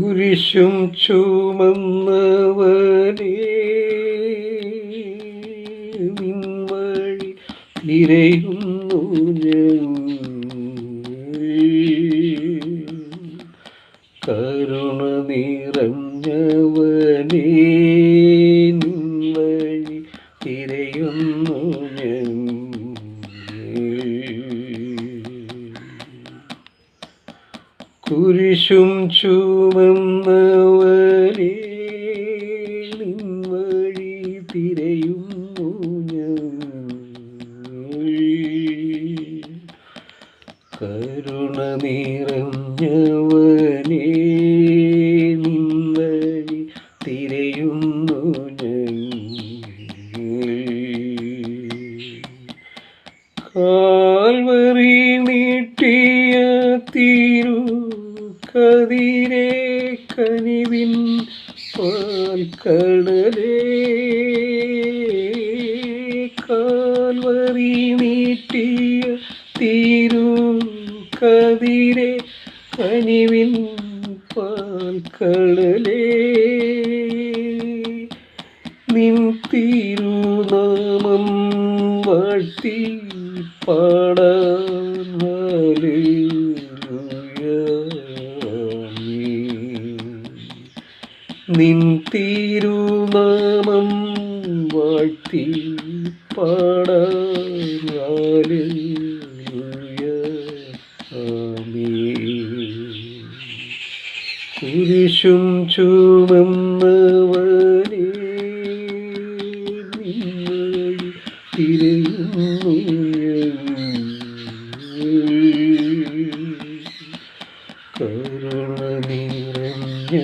കുരിശും ചുമന്നവനേ നിൻവഴി തിരയുന്നു കരുണ നിറഞ്ഞവനേ നിൻവഴി തിരയുന്നു കുരിശും ചുമന്നവനേ നിൻവഴി തിരയുന്നു കരുണ നിറഞ്ഞവനേ നിൻവഴി തിരയുന്നു കാൽവറി നീട്ടിയ തിരു കതിരേ കനിവിൻ പാൽക്കടലേ കാൽവറി നീട്ടിയ തിരു കതിരേ കനിവിൻ പാൽക്കടലേ നിൻ തിരുനാമം വാഴ്ത്തി പാടാൻ നിൻ തിരുനാമം വാഴ്ത്തി പാടാൻ കുരിശും ചുമന്നവനേ നിൻവഴി തിരയുന്നു കരുണ നിറഞ്ഞ